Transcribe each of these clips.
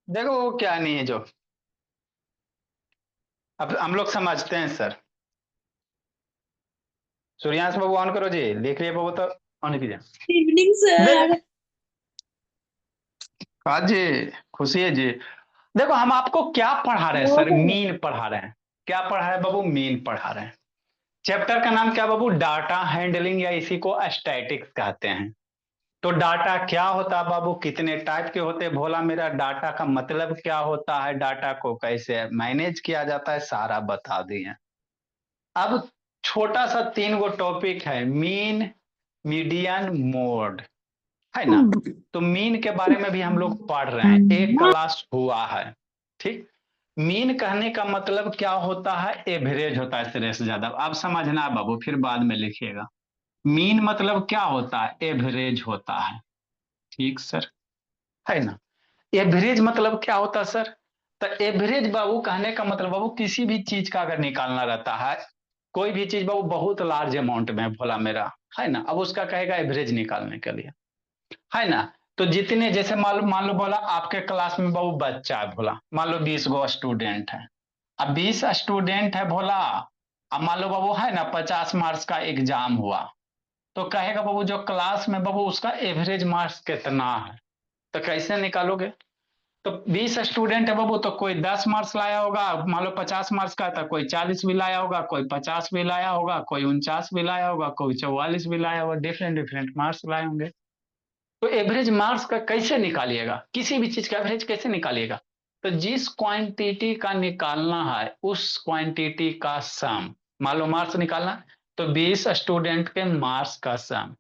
देखो वो क्या नहीं है जो अब हम लोग समझते हैं सर। सूर्यांश बाबू ऑन करो जी, लिख रही है बाबू तो ऑन कीजिए। इवनिंग देख सर। हाँ जी, खुशी है जी। देखो हम आपको क्या पढ़ा रहे हैं हाँ सर, सर। मीन पढ़ा रहे हैं। क्या पढ़ा रहे हैं बाबू? मीन पढ़ा रहे हैं। चैप्टर का नाम क्या बाबू? डाटा हैंडलिंग, या इसी को स्टैटिक्स कहते हैं। तो डाटा क्या होता है बाबू? कितने टाइप के होते हैं भोला मेरा? डाटा का मतलब क्या होता है? डाटा को कैसे मैनेज किया जाता है, सारा बता दिए। अब छोटा सा तीन गो टॉपिक है, मीन, मीडियन, मोड, है ना? तो मीन के बारे में भी हम लोग पढ़ रहे हैं, एक क्लास हुआ है। ठीक। मीन कहने का मतलब क्या होता है? एवरेज होता है, सिरे से ज्यादा। आप समझना बाबू, फिर बाद में लिखिएगा। मीन मतलब क्या होता है? एवरेज होता है। ठीक सर, है ना? एवरेज मतलब क्या होता है सर? तो एवरेज बाबू कहने का मतलब बाबू, किसी भी चीज का अगर निकालना रहता है, कोई भी चीज बाबू बहुत लार्ज अमाउंट में भोला मेरा, है ना, अब उसका कहेगा एवरेज निकालने के लिए, है ना? तो जितने जैसे मान लो बोला आपके क्लास में बाबू बच्चा है भोला, मान लो 20 गो स्टूडेंट है। अब 20 स्टूडेंट है भोला, अब मान लो बाबू है ना 50 मार्क्स का एग्जाम हुआ, तो कहेगा बाबू जो क्लास में बाबू उसका एवरेज मार्क्स कितना है। तो कैसे निकालोगे? तो 20 स्टूडेंट है बाबू, तो कोई 10 मार्क्स लाया होगा, मान लो 50 मार्क्स का था, कोई 40 भी लाया होगा, कोई 50 भी लाया होगा, कोई 49 भी लाया होगा, कोई 44 भी लाया होगा, डिफरेंट डिफरेंट मार्क्स लाए होंगे। तो एवरेज मार्क्स का कैसे निकालिएगा? किसी भी चीज का एवरेज कैसे निकालिएगा? तो जिस क्वांटिटी का निकालना है उस क्वांटिटी का सम, मान लो मार्क्स निकालना, तो 20 स्टूडेंट के मार्क्स का सम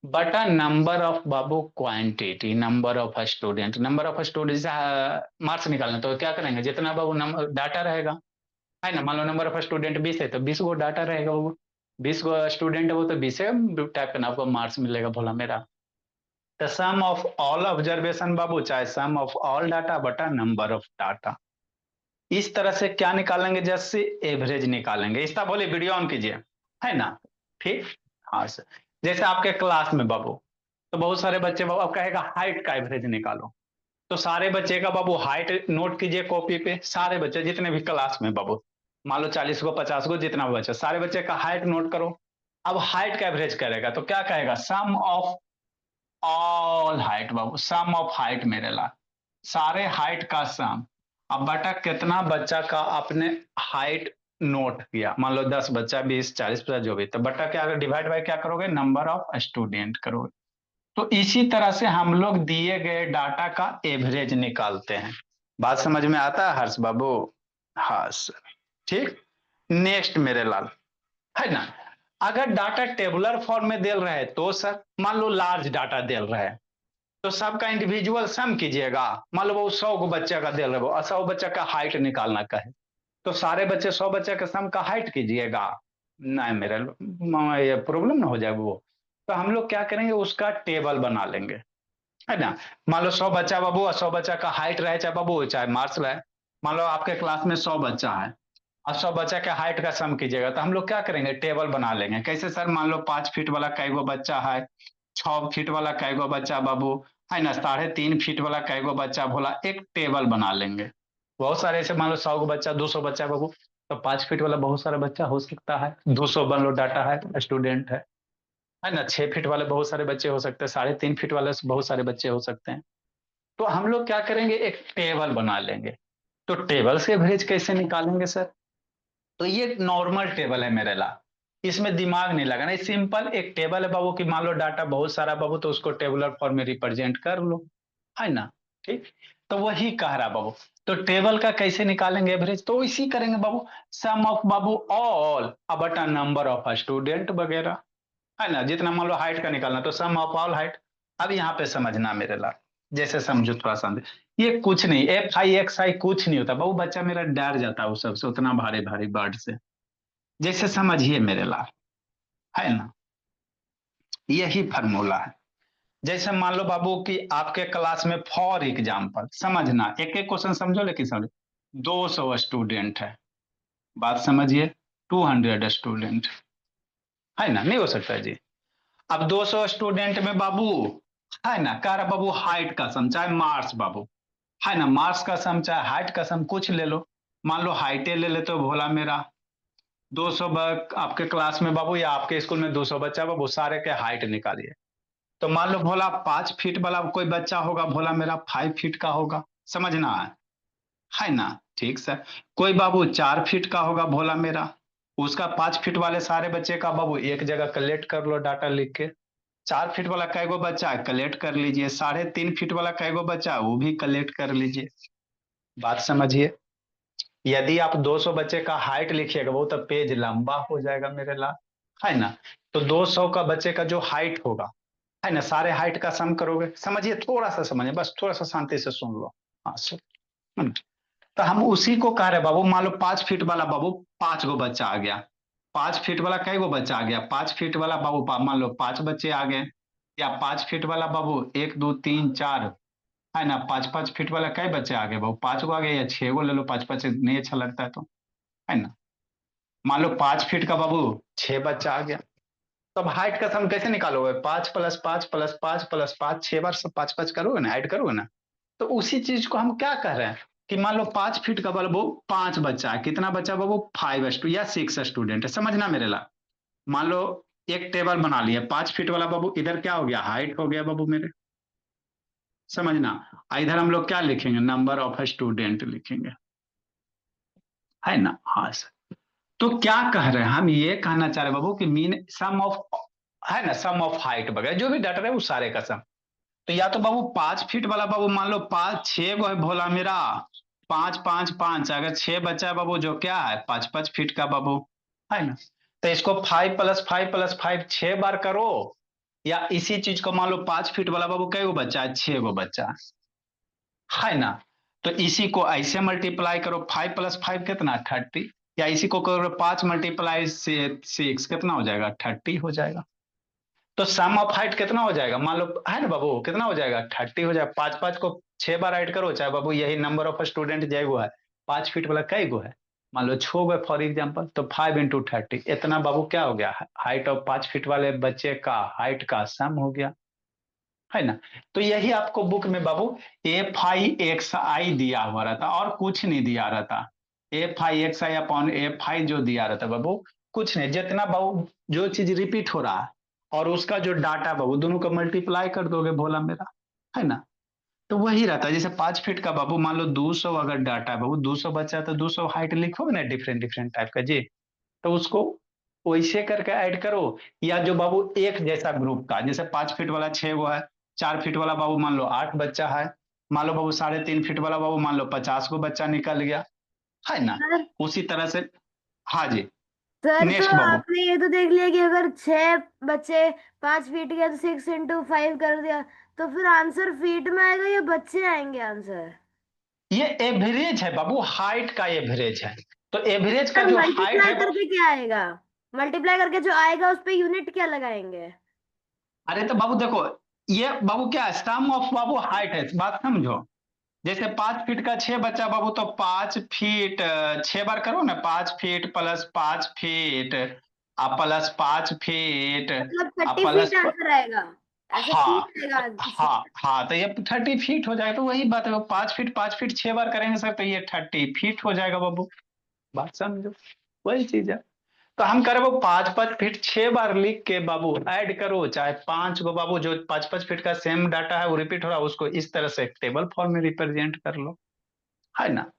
बटा number of Babu quantity, number of student, number of student marks निकालना, तो क्या करेंगे? जितना बाबू नंबर डाटा रहेगा, है ना, मान लो नंबर ऑफ स्टूडेंट 20 है तो 20 गो डाटा रहेगा बाबू। 20 गो स्टूडेंट है वो तो 20 टाइप का आपको मार्क्स मिलेगा भोला मेरा। The sum of all observation बाबू, चाहे सम ऑफ ऑल डाटा बटा नंबर ऑफ डाटा। इस तरह से क्या निकालेंगे? जैसे एवरेज निकालेंगे। इसका बोले वीडियो ऑन कीजिए, है ना? ठीक। हाँ सर। जैसे आपके क्लास में बाबू, तो बहुत सारे बच्चे बाबू, अब कहेगा हाइट का एवरेज निकालो, तो सारे बच्चे का बाबू हाइट नोट कीजिए कॉपी पे, सारे बच्चे जितने भी क्लास में बाबू, मान लो 40 गो 50 गो जितना भी बच्चा, सारे बच्चे का हाइट नोट करो। अब हाइट का एवरेज करेगा तो क्या कहेगा? सम ऑफ ऑल हाइट बाबू, सम ऑफ हाइट मेरे ला, सारे हाइट का सम। अब बटा कितना बच्चा का आपने हाइट नोट किया, मान लो 10 बच्चा, 20 40 50 जो भी, तो बटा क्या, अगर डिवाइड बाय क्या करोगे? नंबर ऑफ स्टूडेंट करोगे। तो इसी तरह से हम लोग दिए गए डाटा का एवरेज निकालते हैं। बात समझ में आता है हर्ष बाबू? हाँ सर। ठीक। नेक्स्ट मेरे लाल, है ना? अगर डाटा टेबुलर फॉर्म में दे रहे हैं तो सर, मान लो लार्ज डाटा दे रहे हैं, तो सबका इंडिविजुअल सम कीजिएगा। मान लो वो 100 गो बच्चे का दे रहे हो, 100 बच्चा का हाइट निकालना का है, तो सारे बच्चे 100 बच्चे के सम का हाइट कीजिएगा। नहीं मेरे ये प्रॉब्लम ना हो जाए वो। तो हम लोग क्या करेंगे? उसका टेबल बना लेंगे, है ना? मान लो 100 बच्चा बाबू, और 100 बच्चा का हाइट रहे, चाहे बाबू चाहे मार्क्स रहे। मान लो आपके क्लास में 100 बच्चा है, और 100 बच्चा के हाइट का सम कीजिएगा, तो हम लोग क्या करेंगे? टेबल बना लेंगे। कैसे सर? मान लो 5 फीट वाला कैगो बच्चा है, 6 फीट वाला कैगो बच्चा बाबू, है ना, 3.5 फीट वाला कैगो बच्चा भोला, एक टेबल बना लेंगे। बहुत सारे ऐसे, मान लो 100 गो बच्चा, 200 बच्चा बाबू, तो 5 फीट वाला बहुत सारा बच्चा हो सकता है, 200 मान लो डाटा है, स्टूडेंट है ना? 6 फीट वाले बहुत सारे बच्चे हो सकते हैं, 3.5 फीट वाले बहुत सारे बच्चे हो सकते हैं। तो हम लोग क्या करेंगे? एक टेबल बना लेंगे। तो टेबल से एवरेज कैसे निकालेंगे सर? तो ये नॉर्मल टेबल है मेरे ला, इसमें दिमाग नहीं लगाना, ये सिंपल एक टेबल है बाबू, की मान लो डाटा बहुत सारा बाबू, तो उसको टेबुलर फॉर्म में रिप्रेजेंट कर लो, है ना? ठीक। तो वही कह रहा बाबू। तो टेबल का कैसे निकालेंगे एवरेज? तो इसी करेंगे बाबू, सम ऑफ बाबू ऑल बटा नंबर ऑफ स्टूडेंट वगैरह, है ना? जितना मान लो हाइट का निकालना, तो सम ऑफ ऑल हाइट। अब यहाँ पे समझना मेरे ला, जैसे समझो थोड़ा समझ। ये कुछ नहीं, एफ आई एक्स आई कुछ नहीं होता बहु, बच्चा मेरा डर जाता है वो सबसे, उतना भारी भारी वर्ड से। जैसे समझिए मेरे ला, है ना, यही फार्मूला है। जैसे मान लो बाबू कि आपके क्लास में फॉर एग्जाम्पल, समझना एक एक क्वेश्चन समझो, लेकिन समझो 200 स्टूडेंट है, बात समझिए, 200 स्टूडेंट, है ना? नहीं हो सकता है जी। अब 200 स्टूडेंट में बाबू, है ना, कह रहा बाबू हाइट का सम, चाहे मार्क्स बाबू, है ना, मार्क्स का सम चाहे हाइट का सम कुछ ले लो। मान लो हाइटे ले लेते हो भोला मेरा, 200 आपके क्लास में बाबू या आपके स्कूल में 200 बच्चा बाबू, सारे के हाइट निकालिए। तो मान लो भोला 5 फीट वाला कोई बच्चा होगा भोला मेरा, 5 फीट का होगा, समझना है ना। ठीक सर। कोई बाबू 4 फीट का होगा भोला मेरा, उसका 5 फीट वाले सारे बच्चे का बाबू एक जगह कलेक्ट कर लो डाटा लिख के। 4 फीट वाला कैगो बच्चा है कलेक्ट कर लीजिए, 3.5 फीट वाला कैगो बच्चा है वो भी कलेक्ट कर लीजिए। बात समझिए। यदि आप 200 बच्चे का हाइट लिखिएगा वो तो पेज लंबा हो जाएगा मेरे लाल, है ना। तो 200 का बच्चे का जो हाइट होगा, है ना, सारे हाइट का सम करोगे, समझिए, थोड़ा सा समझिए, बस थोड़ा सा शांति से सुन लो। हाँ सर। है ना? तो हम उसी को कह रहे बाबू, मान लो 5 फीट वाला बाबू 5 गो बच्चा आ गया, 5 फीट वाला कई गो बच्चा आ गया, 5 फीट वाला बाबू मान लो 5 बच्चे आ गए, या 5 फीट वाला बाबू 1 2 3 4, है ना, 5 5 फीट वाला कई बच्चे आ गए बाबू, 5 गो आ गए, या 6 गो ले लो, 5 5 नहीं अच्छा लगता है तो, है ना। मान लो 5 फीट का बाबू 6 बच्चा आ गया। तो अब हाइट का सम कैसे निकालोगे, 5 + 5 + 5 + 5, 6 बार सब 5 5 करोगे ना, ऐड करोगे ना। तो उसी चीज को हम क्या कर रहे हैं कि मान लो 5 फीट का बाबू 5 बच्चा है, कितना बच्चा बाबू, 5 या 6 स्टूडेंट है, समझना मेरे ला। मान लो एक टेबल बना लिया, 5 फीट वाला बाबू इधर क्या हो गया, हाइट हो गया बाबू मेरे, समझना। इधर हम लोग क्या लिखेंगे, नंबर ऑफ स्टूडेंट लिखेंगे, है ना। हाँ सर। तो क्या कह रहे हैं हम, ये कहना चाह रहे हैं बाबू कि मीन सम ऑफ, है ना, सम ऑफ हाइट वगैरह जो भी डाटा है वो सारे का सम। तो या तो बाबू 5 फीट वाला बाबू मान लो 5 6 गो है भोला मेरा, 5 5 5, अगर 6 बच्चा है बाबू जो क्या है 5 5 फीट का बाबू, है ना। तो इसको 5 + 5 + 5 6 बार करो, या इसी चीज को मान लो 5 फीट वाला बाबू कई गो बच्चा है, 6 गो बच्चा है ना। तो इसी को ऐसे मल्टीप्लाई करो, 5 + 5 कितना 30, या इसी को करो 5 × 6 कितना हो जाएगा 30 हो जाएगा। तो सम ऑफ हाइट कितना हो जाएगा, मान लो, है ना बाबू, कितना हो जाएगा 30 हो जाएगा। 5 5 को 6 बार ऐड करो, चाहे बाबू यही नंबर ऑफ स्टूडेंट जय गो है, 5 फीट वाला कई गो है, मान लो 6 गो फॉर एग्जाम्पल, तो 5 × 30 इतना बाबू क्या हो गया, हाइट ऑफ 5 फीट वाले बच्चे का हाइट का सम हो गया, है ना। तो यही आपको बुक में बाबू FI/XI दिया हुआ रहता, और कुछ नहीं दिया रहता। FI/XI/FI जो दिया रहता बाबू, कुछ नहीं, जितना बाबू जो चीज रिपीट हो रहा है और उसका जो डाटा बाबू दोनों को मल्टीप्लाई कर दोगे भोला मेरा, है ना। तो वही रहता है, जैसे 5 फीट का बाबू मान लो 200 अगर डाटा है बाबू, 200 बच्चा है तो 200 हाइट लिखोगे ना, डिफरेंट डिफरेंट टाइप का जी। तो उसको वैसे करके ऐड करो, या जो बाबू एक जैसा ग्रुप का, जैसे 5 फीट वाला 6 गो है, 4 फीट वाला बाबू मान लो 8 बच्चा है, मान लो बाबू 3.5 फीट वाला बाबू मान लो 50 गो बच्चा निकल गया, है ना। सर उसी तरह से, हाँ जी। सर तो नेक्स्ट बाबू, आपने ये तो देख लिया कि अगर 6 बच्चे 5 फीट के, तो 6 × 5 कर दिया, तो फिर आंसर फीट में आएगा या बच्चे आएंगे आंसर? ये एवरेज है बाबू, हाइट का एवरेज है। तो एवरेज का सर जो हाइट मल्टीप्लाई है, करके क्या आएगा? मल्टीप्लाई करके जो आएगा उस पे यूनिट क्या लगाएंगे? अरे तो बाबू देखो, ये बाबू क्या है, सम ऑफ बाबू हाइट है, बात समझो। जैसे 5 फीट का 6 बच्चा बाबू, तो 5 फीट 6 बार करो ना, 5 फीट +5 फीट +5 फीट मतलब 30 फीट प्लस, आंसर आएगा, ऐसे हाँ फीट आएगा आंसर। हाँ हाँ, तो ये 30 फीट हो जाएगा। तो वही बात है, 5 फीट 6 बार करेंगे सर तो ये 30 फीट हो जाएगा बाबू, बात समझो, वही चीज है। तो हम करे वो 5 5 फीट 6 बार लिख के बाबू ऐड करो, चाहे 5 गो बाबू जो 5 5 फीट का सेम डाटा है वो रिपीट हो रहा है, उसको इस तरह से टेबल फॉर्म में रिप्रेजेंट कर लो, है ना।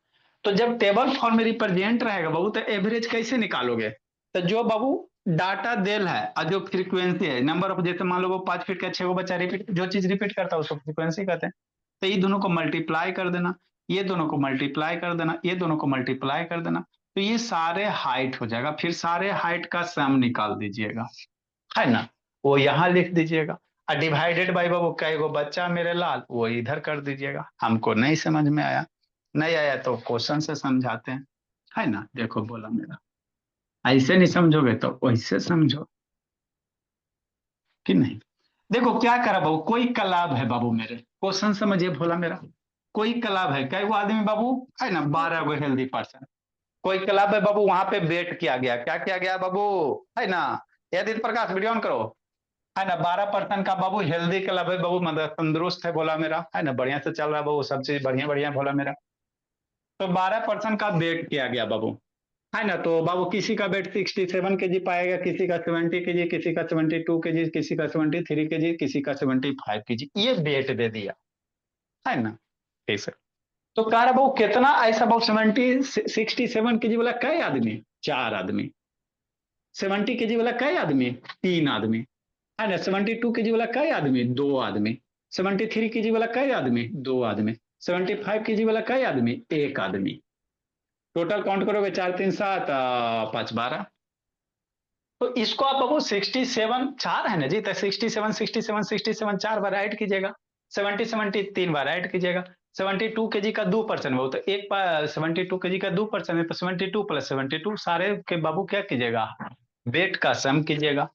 तो जब टेबल फॉर्म में रिप्रेजेंट रहेगा बाबू, तो एवरेज कैसे निकालोगे, तो जो बाबू डाटा देल है और जो फ्रीक्वेंसी है, नंबर ऑफ, जैसे मान लो वो 5 फीट का 6 गो बच्चा रिपीट, जो चीज रिपीट करता है उसको फ्रीक्वेंसी कहते हैं। तो ये दोनों को मल्टीप्लाई कर देना, ये दोनों को मल्टीप्लाई कर देना, ये दोनों को मल्टीप्लाई कर देना, तो ये सारे हाइट हो जाएगा, फिर सारे हाइट का सम निकाल दीजिएगा, है ना। वो यहाँ लिख दीजिएगा, और डिवाइडेड बाई बाबू कई गो बच्चा मेरे लाल वो इधर कर दीजिएगा। हमको नहीं समझ में आया, नहीं आया तो क्वेश्चन से समझाते हैं, है ना। देखो बोला मेरा, ऐसे नहीं समझोगे तो वैसे समझो, कि नहीं। देखो क्या करा बाबू, कोई क्लब है बाबू मेरे, क्वेश्चन समझिए भोला मेरा। कोई क्लब है, कई गो आदमी बाबू, है ना, 12 गो हेल्दी पर्सन। कोई क्लब है बाबू, वहां पे बेट किया गया, क्या किया गया बाबू, है ना। यदि प्रकाश वीडियो ऑन करो, है ना। 12% का बाबू हेल्दी क्लब है बाबू, मतलब तंदुरुस्त है भोला मेरा, है ना, बढ़िया से चल रहा है बाबू, सब चीज बढ़िया बढ़िया भोला मेरा। तो 12% का वेट किया गया बाबू, है ना। तो बाबू किसी का वेट 67 kg पाएगा, किसी का 70 kg, किसी का 72 kg, किसी का 73 kg, किसी का 75 kg, ये वेट दे दिया, है ना। ठीक है। तो कह रहा बाबू कितना ऐसा बाबू 67 kg वाला कई आदमी, 4 आदमी। 70 kg वाला कई आदमी, 3 आदमी, है ना। 72 kg वाला कई आदमी, 2 आदमी। 73 kg वाला कई आदमी, 2 आदमी। 75 kg वाला कई आदमी, 1 आदमी। टोटल काउंट करोगे, 4 3 7 5 12। तो इसको आप बाबू 67, 4 है ना जी, तो 67 4 बार ऐड कीजिएगा। 70 3 बार ऐड कीजिएगा। 72 kg का 2% बाबू, तो 72 kg का 2% है, तो 72 + 72 सारे के बाबू क्या कीजिएगा, वेट का सम कीजिएगा।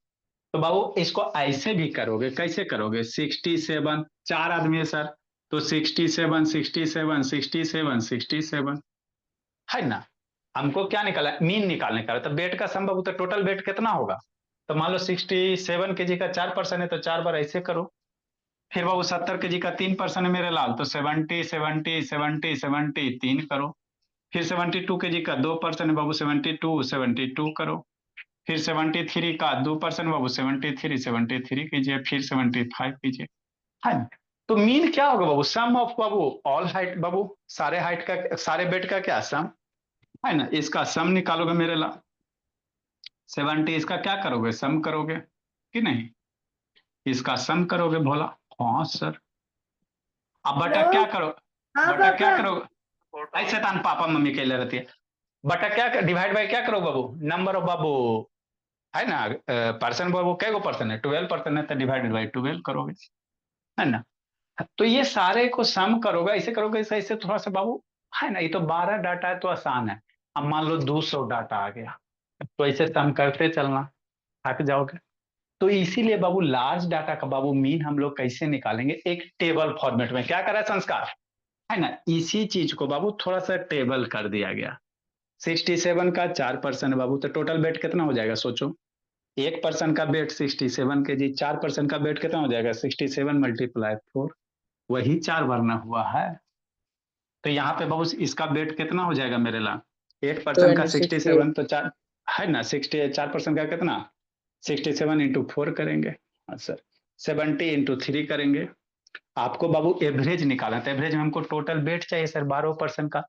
तो बाबू इसको ऐसे भी करोगे, कैसे करोगे, 67, 4 आदमी है सर, तो 67 67 67 67, है ना। हमको क्या निकाला, मीन निकालने का, तो वेट का सम बाबू, तो टोटल वेट कितना होगा। तो मान लो 67 kg का 4% है, तो 4 बार ऐसे करो। फिर बाबू 70 kg का 3% है मेरे लाल, तो 70 70 70 70 3 करो। फिर 72 kg का 2% है बाबू, 72 72 करो। फिर 73 का 2% बाबू, 73 73 कीजिए। फिर 75 कीजिए, है ना। तो मीन क्या होगा बाबू, सम ऑफ बाबू ऑल हाइट बाबू, सारे हाइट का, सारे बेड का क्या सम, है ना। इसका सम निकालोगे मेरे ला, 70, इसका क्या करोगे, सम करोगे कि नहीं, इसका सम करोगे भोला। हाँ सर। अब हेलो। बटा क्या करो, हाँ बटा क्या पापा। करोगे, ऐसे तान पापा मम्मी कहले रहती है। बटा क्या, डिवाइड बाय क्या करो बाबू, नंबर ऑफ बाबू, है ना। पर्सन बाबू कै गो पर्सन है, 12% है, तो डिवाइडेड बाई 12 करोगे, है ना। तो ये सारे को सम करोगे, ऐसे करोगे, ऐसे ऐसे थोड़ा सा बाबू, है ना। ये तो 12 डाटा है तो आसान है। अब मान लो 200 डाटा आ गया, तो ऐसे सम करते चलना, थक जाओगे। तो इसीलिए बाबू लार्ज डाटा का बाबू मीन हम लोग कैसे निकालेंगे, एक टेबल फॉर्मेट में, क्या करा संस्कार, है ना। इसी चीज को बाबू थोड़ा सा टेबल कर दिया गया। 67 का 4% बाबू, तो टोटल वेट कितना हो जाएगा सोचो। 1% का वेट 67 kg, 4% का वेट कितना हो जाएगा, 67 × 4, वही 4 भरना हुआ है। तो यहाँ पे बाबू इसका वेट कितना हो जाएगा मेरे ला, 1% का 268। 67, तो 4, है ना, 60, 4% का कितना, 67 × 4 करेंगे, हाँ सर। 70 × 3 करेंगे। आपको बाबू एवरेज निकालना, तो एवरेज में हमको टोटल वेट चाहिए सर 12% का।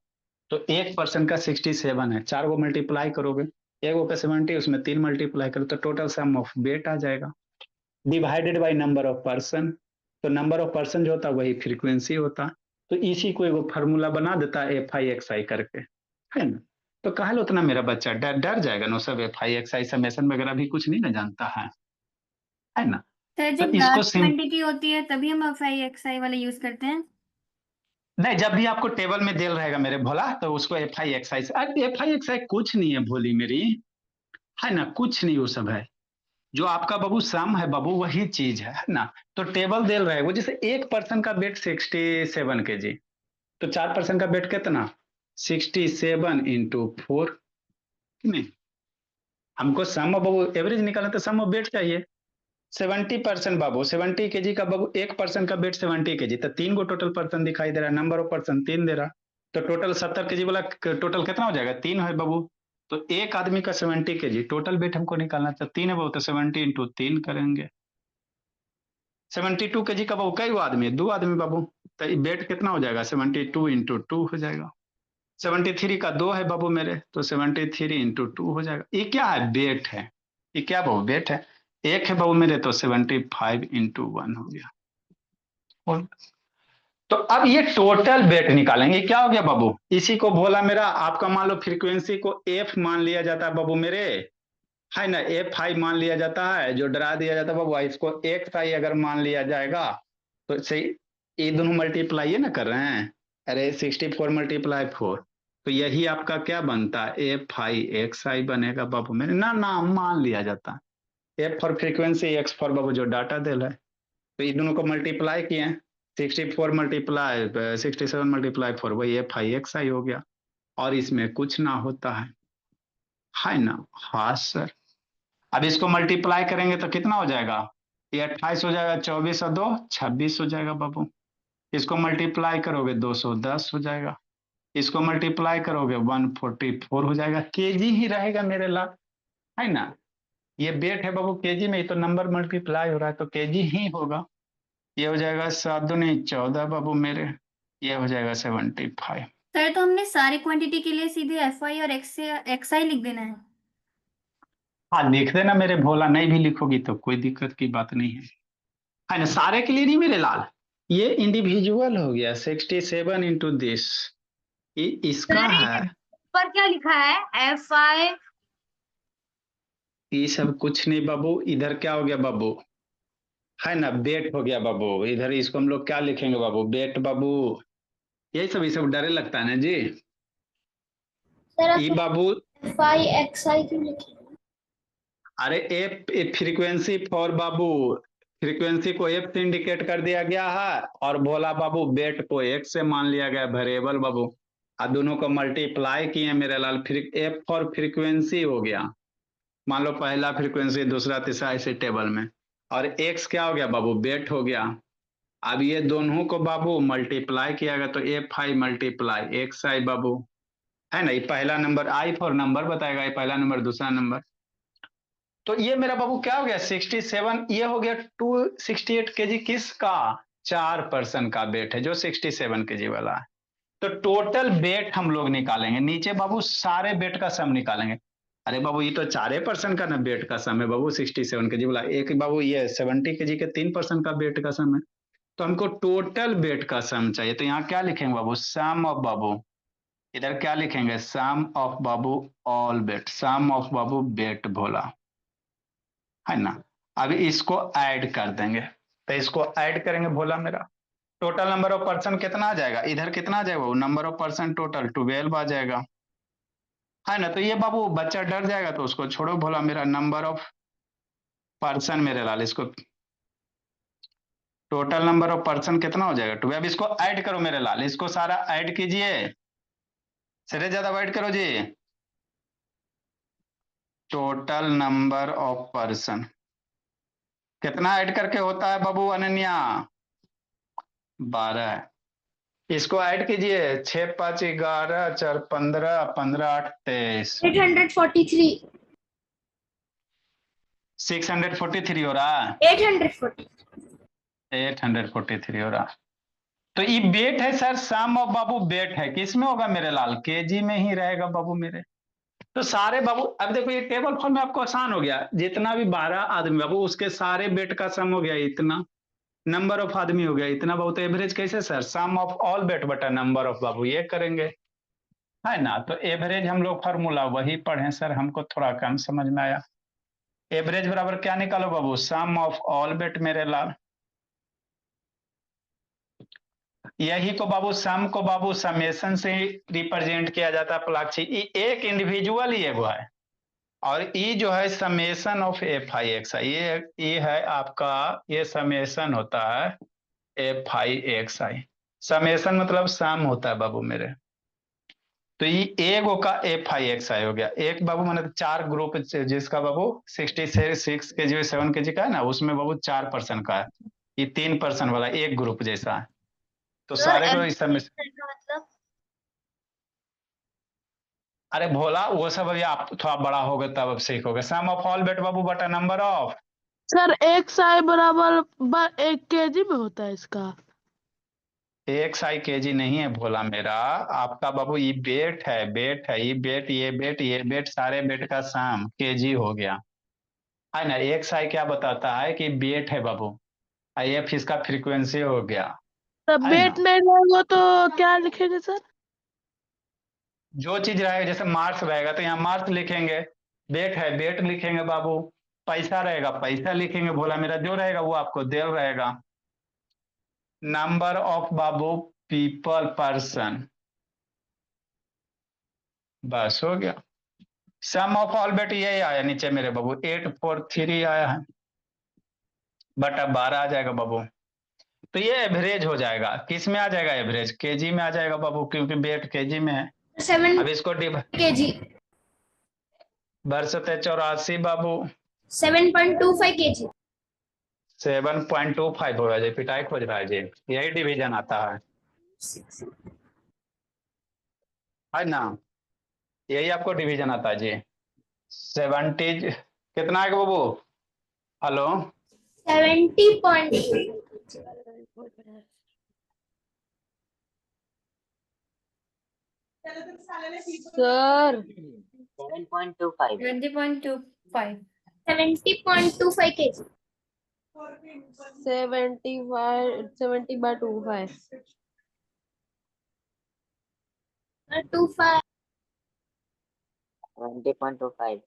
तो 1% का 67 है, 4 को मल्टीप्लाई करोगे, एक पे 70, उसमें 3 मल्टीप्लाई करो, तो टोटल सम ऑफ वेट आ जाएगा, divided by number of person. तो नंबर ऑफ पर्सन जो होता है वही फ्रीक्वेंसी होता। तो इसी को एगो फार्मूला बना देता है FI XI करके, है ना। तो कहा लो उतना मेरा बच्चा डर डर जाएगा ना, सब FI XI समेसन वगैरह भी कुछ नहीं ना जानता है ना। सर तो जब इसको लार्ज क्वांटिटी होती है तभी हम FI XI वाला यूज करते हैं। नहीं, जब भी आपको टेबल में देल रहेगा मेरे भोला, तो उसको FI XI से, FI XI कुछ नहीं है भोली मेरी, है ना, कुछ नहीं वो सब है। जो आपका बाबू सम है बाबू, वही चीज है ना। तो टेबल दे रहे वो, जैसे 1% का वेट 67 kg, तो 4% का वेट कितना, 67 × 4, नहीं। हमको सम ऑफ बाबू एवरेज निकालना, तो सम ऑफ वेट चाहिए। 70% बाबू, 70 kg का बाबू, 1% का वेट 70 kg, तो 3 गो टोटल पर्सन दिखाई दे रहा है, नंबर ऑफ पर्सन 3 दे रहा। तो टोटल 70 kg वाला टोटल कितना हो जाएगा, 3 है बाबू। तो एक आदमी का 70 kg टोटल वेट हमको निकालना, तो 3 है बाबू, तो 70 × 3 करेंगे। 72 kg का बाबू कई आदमी है, 2 आदमी बाबू, तो वेट कितना हो जाएगा, 72 × 2 हो जाएगा। 73 का 2 है बाबू मेरे, तो 73 × 2 हो जाएगा। ये क्या है, वेट है। ये क्या बाबू, वेट है। एक है बाबू मेरे, तो 75 × 1 हो गया। और तो अब ये टोटल वेट निकालेंगे, क्या हो गया बाबू, इसी को बोला मेरा, आपका मान लो फ्रीक्वेंसी को एफ मान लिया जाता है बाबू मेरे, है ना। FI मान लिया जाता है, जो डरा दिया जाता है बाबू, इसको XI अगर मान लिया जाएगा, तो सही, ये दोनों मल्टीप्लाई ना कर रहे हैं, अरे 64 × 4, तो यही आपका क्या बनता है, FI XI बनेगा बाबू मेरे ना, नाम मान लिया जाता है। F for frequency, X for बाबू जो डाटा दे रहा है, तो ये दोनों को मल्टीप्लाई किए हैं, 64 मल्टीप्लाई 67 × 4, वही FI XI हो गया, और इसमें कुछ ना होता है ना। हाँ सर। अब इसको मल्टीप्लाई करेंगे तो कितना हो जाएगा, ये 28 हो जाएगा, 24 और 2 26 हो जाएगा बाबू। इसको मल्टीप्लाई करोगे 210 हो जाएगा, इसको मल्टीप्लाई करोगे 144 हो जाएगा। केजी ही रहेगा मेरे लाल, है ना। ये वेट है बाबू केजी में, तो नंबर मल्टीप्लाई हो रहा है तो केजी ही होगा। ये हो जाएगा 7 दूनी 14 बाबू मेरे, ये हो जाएगा 75। सर तो हमने सारी क्वांटिटी के लिए सीधे FI और XI लिख देना है। हाँ लिख देना मेरे भोला, नहीं भी लिखोगी तो कोई दिक्कत की बात नहीं है ना। सारे के लिए नहीं मेरे लाल, ये इंडिविजुअल हो गया 67 इंटू दिस, ये इसका है। पर क्या लिखा है FI? ये सब कुछ नहीं बाबू, इधर क्या हो गया बाबू, है ना बेट हो गया बाबू। इधर इसको हम लोग क्या लिखेंगे बाबू, बेट बाबू। यही सब ये सब डरे लगता है ना जी। ये बाबू FI XI क्यों लिखे? अरे F frequency for Babu, frequency को एफ से इंडिकेट कर दिया गया है, और भोला बाबू बेट को एक्स से मान लिया गया वेरिएबल बाबू। और दोनों को मल्टीप्लाई किए मेरे लाल, फिर एफ फॉर फ्रीक्वेंसी हो गया, मान लो पहला फ्रीक्वेंसी दूसरा तीसरा ऐसे टेबल में, और एक्स क्या हो गया बाबू बेट हो गया। अब ये दोनों को बाबू मल्टीप्लाई किया गया तो एफ आई मल्टीप्लाई एक्स आई बाबू, है ना। ये पहला नंबर आई फॉर नंबर बताएगा, ये पहला नंबर दूसरा नंबर। तो ये मेरा बाबू क्या हो गया 67, ये हो गया 268 केजी किसका, 4 पर्सन का वेट है जो 67 केजी वाला है। तो टोटल वेट हम लोग निकालेंगे, नीचे बाबू सारे वेट का सम निकालेंगे। अरे बाबू ये तो 4 पर्सन का ना वेट का सम है बाबू 67 केजी वाला, एक बाबू ये 70 केजी के 3 पर्सन का वेट का सम है। तो हमको टोटल वेट का सम चाहिए, तो यहाँ क्या लिखेंगे बाबू, सम ऑफ बाबू, इधर क्या लिखेंगे सम ऑफ बाबू ऑल वेट, सम ऑफ बाबू वेट भोला, है ना। अभी इसको ऐड कर देंगे, तो इसको ऐड करेंगे भोला मेरा, टोटल नंबर ऑफ पर्सन कितना आ जाएगा, इधर कितना आ जाएगा, नंबर ऑफ पर्सन टोटल 12 आ जाएगा, है ना। तो ये बाबू बच्चा डर जाएगा तो उसको छोड़ो भोला मेरा, नंबर ऑफ पर्सन मेरे लाल, इसको टोटल नंबर ऑफ पर्सन कितना हो जाएगा 12। अब इसको ऐड करो मेरे लाल, इसको सारा ऐड कीजिए, सिरे ज्यादा ऐड करो जी। टोटल नंबर ऑफ पर्सन कितना ऐड करके होता है बाबू अनन्या, 12। इसको ऐड कीजिए, 6 5 11 4 15 15 8 23, 843 643 हो रहा है, 840 843 हो रहा। तो ये बेट है सर, सम ऑफ बाबू बेट है, किसमें होगा मेरे लाल, केजी में ही रहेगा बाबू मेरे। तो सारे बाबू अब देखो ये टेबल फॉर्म में आपको आसान हो गया, जितना भी 12 आदमी बाबू उसके सारे बेट का सम हो गया इतना, नंबर ऑफ आदमी हो गया इतना बाबू। तो एवरेज कैसे सर, सम ऑफ ऑल बेट बटा नंबर ऑफ बाबू, ये करेंगे, है ना। तो एवरेज हम लोग फार्मूला वही पढ़े सर, हमको थोड़ा कम समझ में आया। एवरेज बराबर क्या निकालो बाबू, सम ऑफ ऑल बेट मेरे लाल। यही को बाबू सम को बाबू समेशन से रिप्रेजेंट किया जाता है प्लाक्षी, एक इंडिविजुअल ही एगो है, और ई जो है summation of F I X I, ये है आपका, ये समेशन होता है F I X I, summation मतलब सम होता है बाबू मेरे। तो ये एगो का एफ आई एक्स आई हो गया, एक बाबू मैंने 4 ग्रुप जिसका बाबू 66 के जी 7 के जी का है ना, उसमें बाबू 4 पर्सन का है, ये 3 पर्सन वाला एक ग्रुप जैसा है। तो सारे को इस समय, मतलब अरे भोला वो सब अभी आप थोड़ा बड़ा होगा तब अब सीखोगे। सम ऑफ ऑल बेट बाबू बटा नंबर ऑफ, सर XI बराबर 1 केजी में होता है इसका। एक्स आई केजी नहीं है भोला मेरा, आपका बाबू ये बेट है, बेट है, ये बेट ये बेट ये बेट, सारे बेट का सम केजी हो गया, है ना। एक्स आई क्या बताता है कि बेट है बाबू, आई एफ इसका फ्रीक्वेंसी हो गया, तब है बेट ना। नहीं रहेगा तो क्या लिखेंगे सर? जो चीज रहेगा जैसे मार्क्स रहेगा तो यहाँ मार्क्स लिखेंगे, बेट है बेट लिखेंगे बाबू, पैसा रहेगा पैसा लिखेंगे भोला मेरा, जो रहेगा वो आपको दे रहेगा। Number of Babu people person, बस हो गया। सम ऑफ ऑल बेट यही आया नीचे मेरे बाबू 843 आया है, बटा 12 आ जाएगा बाबू। तो ये एवरेज हो जाएगा, किस में आ जाएगा एवरेज, केजी में आ जाएगा बाबू, क्योंकि बेट केजी में है। 7 अब इसको kg बरसते 84 बाबू, 7.25 kg 7.25 होगा जी, पिटाई खोज रहा है जी, यही डिवीजन आता है ना, यही आपको डिवीजन आता है जी। 70 कितना है बाबू? हेलो 70.2 सर 7.25 20.25 70.25 kg 70/25 25 20.25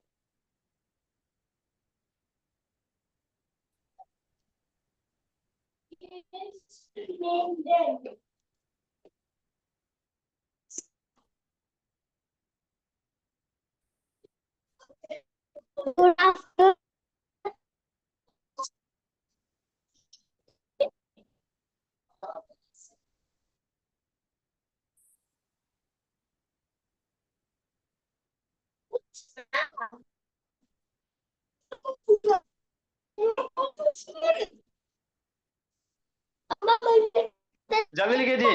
जल्दी लिखिए जी,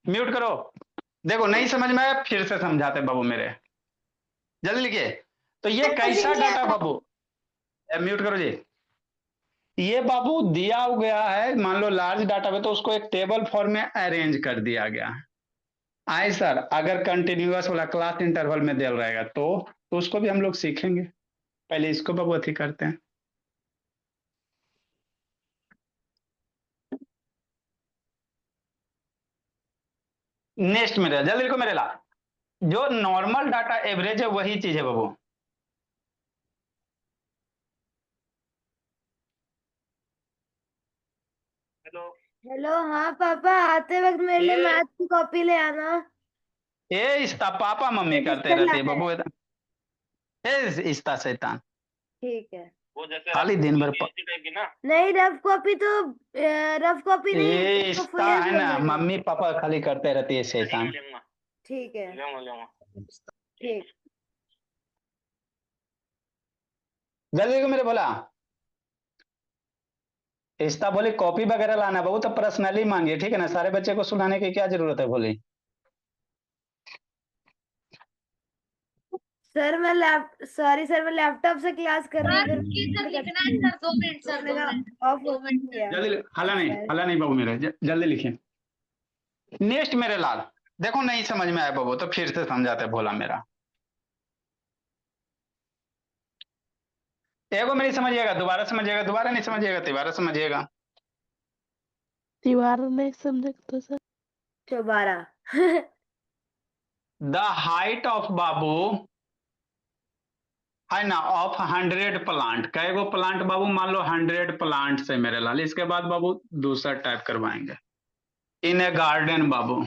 म्यूट करो। देखो नहीं समझ में आया फिर से समझाते बाबू मेरे, जल्दी लिखिए। तो ये कैसा डाटा बाबू, म्यूट करो जी। ये बाबू दिया गया है, मान लो लार्ज डाटा में, तो उसको एक टेबल फॉर्म में अरेंज कर दिया गया है। आए सर, अगर कंटिन्यूअस वाला क्लास इंटरवल में दिया रहेगा तो उसको भी हम लोग सीखेंगे, पहले इसको बाबू अथी करते हैं। नेक्स्ट मेरे जल्दी लिखो मेरे ला, जो नॉर्मल डाटा एवरेज है वही चीज है बाबू। हेलो। हाँ पापा, आते वक्त मेरे लिए ये मैथ की कॉपी ले आना। इसका पापा मम्मी करते रजिस्टर रहते है लाना बाबू, है। इसका शैतान ठीक है। खाली दिन भर नहीं, रफ कॉपी तो रफ कॉपी नहीं, ये तो इसका फुल है ना, मम्मी पापा खाली करते रहती है शैतान। ठीक है। ठीक। जल्दी को मेरे बोला, इस्ता बोली कॉपी वगैरह लाना बाबू, तो पर्सनली मांगिए, ठीक है ना, सारे बच्चे को सुनाने की क्या जरूरत है बोली। सर मैं सॉरी सर, मैं लैपटॉप से क्लास कर रही हूँ, फिर लिखना है sir, 2 minute sir, 2 minute of हो 2 मिनट गया। जल्दी हला नहीं बाबू मेरे, जल्दी लिखिए। नेक्स्ट मेरे लाल, देखो नहीं समझ में आया बाबू तो फिर से समझाते भोला मेरा, एगो में नहीं समझिएगा दोबारा समझिएगा, दोबारा नहीं समझिएगा दोबारा समझिएगा। दीवार नहीं समझे तो सर 12 द हाइट ऑफ बाबू है ना ऑफ 100 प्लांट, कई गो प्लांट बाबू, मान लो 100 प्लांट से मेरे लाल, इसके बाद बाबू दूसरा टाइप करवाएंगे। इन ए गार्डन बाबू,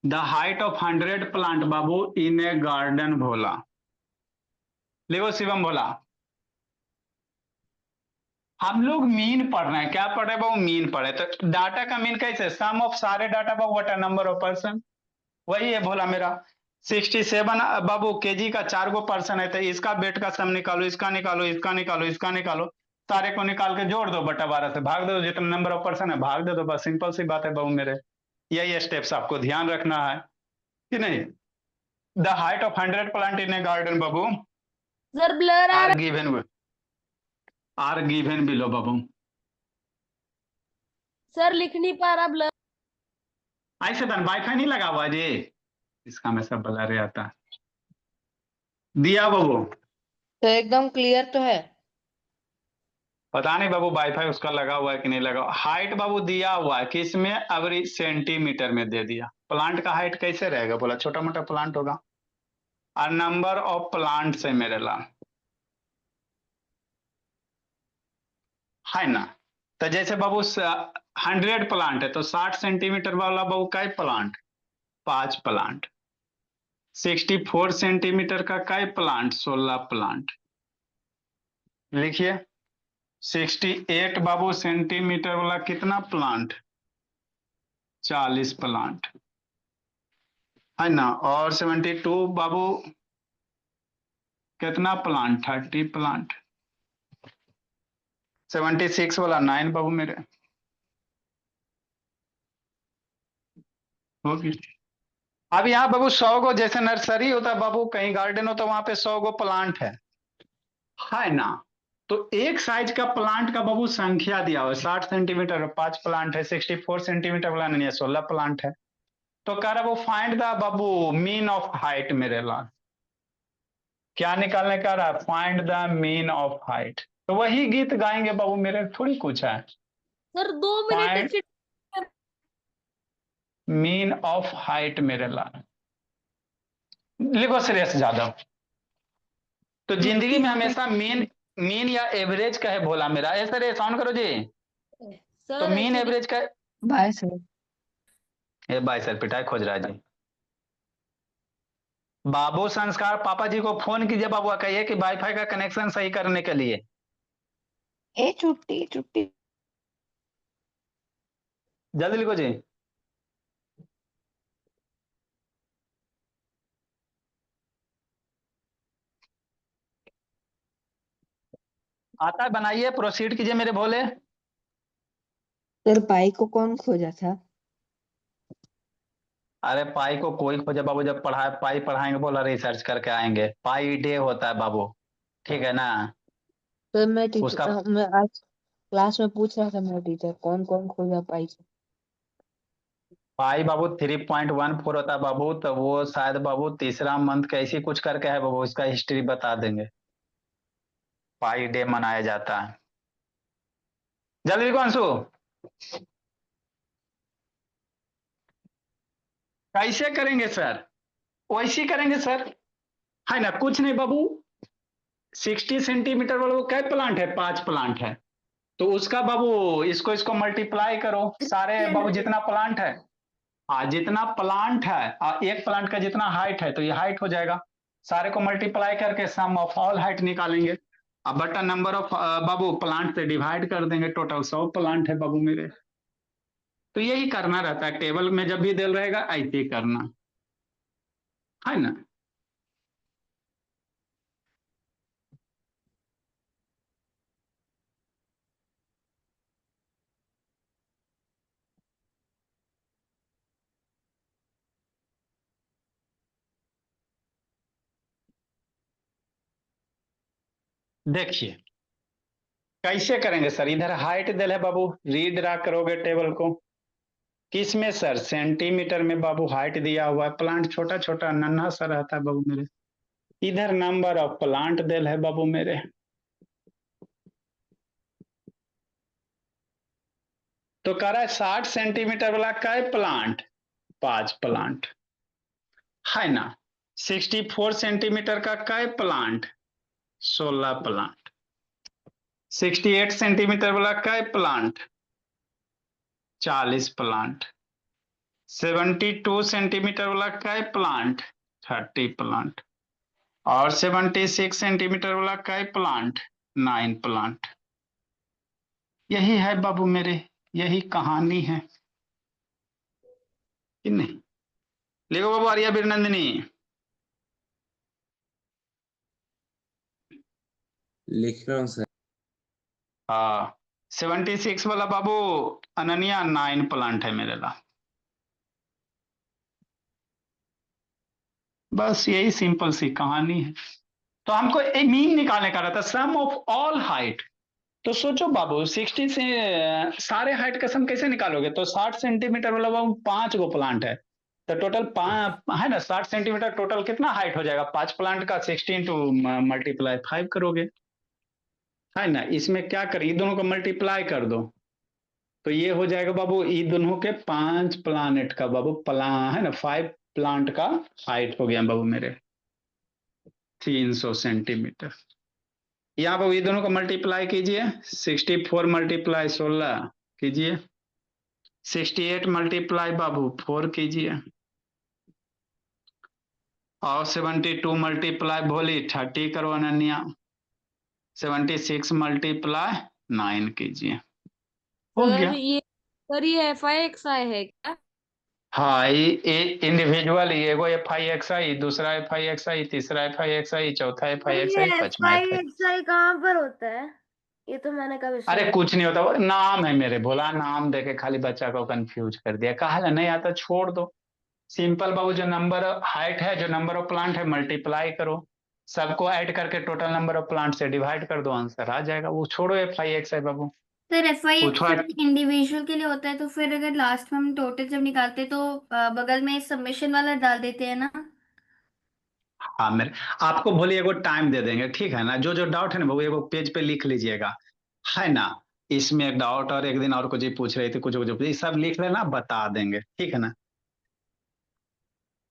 द हाइट ऑफ 100 प्लांट बाबू इन ए गार्डन भोला, लिखो शिवम भोला। हम लोग मीन पढ़ रहे हैं, क्या पढ़ रहे हैं बाबू, मीन पढ़े, तो डाटा का मीन कैसे, सम ऑफ सारे data Babu what number of person, वही है भोला मेरा। 67 बाबू केजी का 4 गो पर्सन है, तो इसका वेट का सम निकालो, इसका निकालो, इसका निकालो, इसका निकालो, सारे को निकाल के जोड़ दो, बटा 12 से भाग दो, जितना नंबर ऑफ पर्सन है भाग दे दो, बस सिंपल सी बात है बाबू मेरे। यही स्टेप्स आपको ध्यान रखना है कि नहीं। The height of 100 plant in a garden बाबू सर ब्लर आ आर रहा गिवन बिलो बाबू। सर, लिख नहीं पा रहा, ब्लर। ऐसे धन वाईफाई नहीं लगा हुआ जी, इसका में सब बला रहे आता दिया बाबू, तो एकदम क्लियर तो है। पता नहीं बाबू वाईफाई उसका लगा हुआ है कि नहीं लगा हुआ। हाइट बाबू दिया हुआ है किसमें, अवरी सेंटीमीटर में दे दिया। प्लांट का हाइट कैसे रहेगा बोला, छोटा मोटा प्लांट होगा, और नंबर ऑफ प्लांट से मेरे ला है ना, तो जैसे बाबू 100 प्लांट है तो 60 सेंटीमीटर वाला बाबू का प्लांट, 5 प्लांट। 64 सेंटीमीटर का काय प्लांट, 16 प्लांट। लिखिए 68 बाबू सेंटीमीटर वाला कितना प्लांट, 40 प्लांट है ना, और 72 बाबू कितना प्लांट? 30 प्लांट। 76 वाला 9 बाबू मेरे होगी। अब यहाँ बाबू 100 गो, जैसे नर्सरी होता है बाबू, कहीं गार्डन होता है, वहां पे 100 गो प्लांट है ना। तो एक साइज का प्लांट का बाबू संख्या दिया हुआ है, 60 सेंटीमीटर 5 प्लांट है, 64 सेंटीमीटर वाला नहीं है 16 प्लांट है। तो कह रहा वो find the Babu mean of height मेरे लाल। क्या निकालने का रहा? Find the mean of height. तो वही गीत गाएंगे बाबू मेरे, थोड़ी कुछ है। सर 2 मिनट फाइंड से मीन ऑफ हाइट मेरे लाल। लिखो श्रेयस यादव। तो जिंदगी में हमेशा मीन मीन या एवरेज का है भोला मेरा। ऐसा रे साउंड करो जी। तो सर मीन एवरेज का बाय सर। ए भाई सर पिटाई खोज रहा है जी। बाबू संस्कार पापा जी को फोन कीजिए बाबू, कहिए कि वाईफाई का कनेक्शन सही करने के लिए। ए छुट्टी छुट्टी। जल्दी लिखो जी। आता है बनाइए, प्रोसीड कीजिए मेरे भोले। सर पाई को कौन खोजा था? अरे पाई को कोई खोजे बाबू, जब पढ़ाए पाई पढ़ाएंगे बोला रिसर्च करके आएंगे। पाई डे होता है बाबू, ठीक है ना। सर मैं उसका टीचर, मैं आज क्लास में पूछ रहा था मेरा टीचर कौन कौन खोजा पाई को। पाई बाबू 3.14 होता है बाबू। तो वो शायद बाबू तीसरा मंथ कैसी कुछ करके है बाबू, उसका हिस्ट्री बता देंगे। पाई डे मनाया जाता है। जल्दी लिखो अंशु। कैसे करेंगे सर? वैसे ही करेंगे सर, है ना। कुछ नहीं बाबू, 60 सेंटीमीटर वाला वो कै प्लांट है? 5 प्लांट है। तो उसका बाबू इसको इसको मल्टीप्लाई करो सारे बाबू, जितना प्लांट है। हाँ जितना प्लांट है, एक प्लांट का जितना हाइट है तो ये हाइट हो जाएगा। सारे को मल्टीप्लाई करके सम ऑफ ऑल हाइट निकालेंगे। अब बटा नंबर ऑफ बाबू प्लांट से डिवाइड कर देंगे। टोटल 100 प्लांट है बाबू मेरे। तो यही करना रहता है, टेबल में जब भी दिल रहेगा ऐसे ही करना, है ना। देखिए कैसे करेंगे सर। इधर हाइट दिल है बाबू, रीड ड्रा करोगे टेबल को। किस में सर? सेंटीमीटर में बाबू हाइट दिया हुआ है। प्लांट छोटा छोटा नन्हा सा रहता है बाबू मेरे। इधर नंबर ऑफ प्लांट दिल है बाबू मेरे। तो कह रहा है 60 सेंटीमीटर वाला का है प्लांट? 5 प्लांट, है ना। 64 सेंटीमीटर का है प्लांट? 16 प्लांट। 68 सेंटीमीटर वाला का है प्लांट? 40 प्लांट। 72 सेंटीमीटर वाला का है प्लांट? 30 प्लांट। और 76 सेंटीमीटर वाला का है प्लांट? 9 प्लांट। यही है बाबू मेरे, यही कहानी है कि नहीं। लिखो बाबू आर्या बिरनंदिनी। लिख रहा हूँ सर। हाँ 76 वाला बाबू अनन्या 9 प्लांट है मेरे ला। बस यही सिंपल सी कहानी है। तो हमको मीन निकालने का रहता, सम ऑफ ऑल हाइट। तो सोचो बाबू 60 से सारे हाइट का सम कैसे निकालोगे? तो 60 सेंटीमीटर वाला बाबू 5 गो प्लांट है। तो टोटल है ना 60 सेंटीमीटर टोटल कितना हाइट हो जाएगा? 5 प्लांट का 60 इंटू मल्टीप्लाई 5 करोगे, है ना। इसमें क्या करें, दोनों को मल्टीप्लाई कर दो। तो ये हो जाएगा बाबू इन दोनों के 5 प्लानेट का बाबू है ना 5 प्लांट का हाइट हो गया बाबू मेरे 300 सेंटीमीटर। यहाँ पर ये दोनों को मल्टीप्लाई कीजिए। 64 मल्टीप्लाई 16 कीजिए। 68 मल्टीप्लाई बाबू 4 कीजिए। और 72 मल्टीप्लाई भोली 30 करो अनन्या। 76 मल्टीप्लाई 9 कीजिए। हो गया। सर ये FI XI है क्या? हाँ, ये इंडिविजुअल ही, एगो FI XI, दूसरा FI XI, तीसरा FI XI, चौथा पर ये FI XI, पांचवा FI FI। XI कहाँ पर होता है? ये तो मैंने कभी अरे सुना कुछ नहीं होता, वो नाम है मेरे भोला, नाम देके खाली बच्चा को कंफ्यूज कर दिया। कहा नहीं आता, छोड़ दो। सिंपल बाबू, जो नंबर हाइट है, जो नंबर ऑफ प्लांट है, मल्टीप्लाई करो, सबको ऐड करके टोटल नंबर ऑफ प्लांट से डिवाइड कर दो, आंसर आ जाएगा। वो छोड़ो FI XI बाबू। सर FI पूछो इंडिविजुअल के लिए होता है, तो फिर अगर लास्ट में हम टोटल जब निकालते हैं तो बगल में सबमिशन वाला डाल देते हैं ना? हाँ मेरे, आपको बोलिए एगो टाइम दे देंगे, ठीक है ना। जो जो डाउट है ना बाबू, एगो पेज पे लिख लीजिएगा, है ना। इसमें एक डाउट, और एक दिन और कुछ ही पूछ रही थी, कुछ ये सब लिख लेना, बता देंगे, ठीक है ना।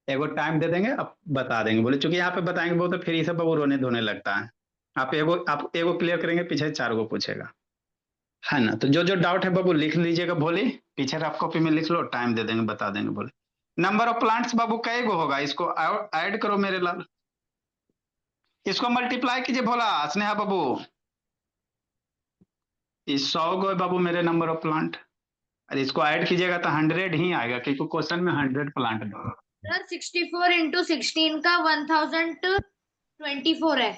एगो टाइम दे देंगे, अब बता देंगे। बोले चूंकि यहाँ पे बताएंगे वो, तो फिर ये सब बाबू रोने धोने लगता है। आप एगो क्लियर करेंगे, पीछे 4 गो पूछेगा, है ना। तो जो जो डाउट है बाबू लिख लीजिएगा, बोली पीछे रफ कॉपी में लिख लो, टाइम दे देंगे, बता देंगे। बोले नंबर ऑफ प्लांट्स बाबू कई गो होगा, इसको ऐड करो मेरे लाल, इसको मल्टीप्लाई कीजिए भोला स्नेहा बाबू। इस 100 गो है बाबू मेरे नंबर ऑफ प्लांट, और इसको ऐड कीजिएगा तो 100 ही आएगा, क्योंकि क्वेश्चन में 100 प्लांट दो। सर 64 इंटू 16 का 1024 है।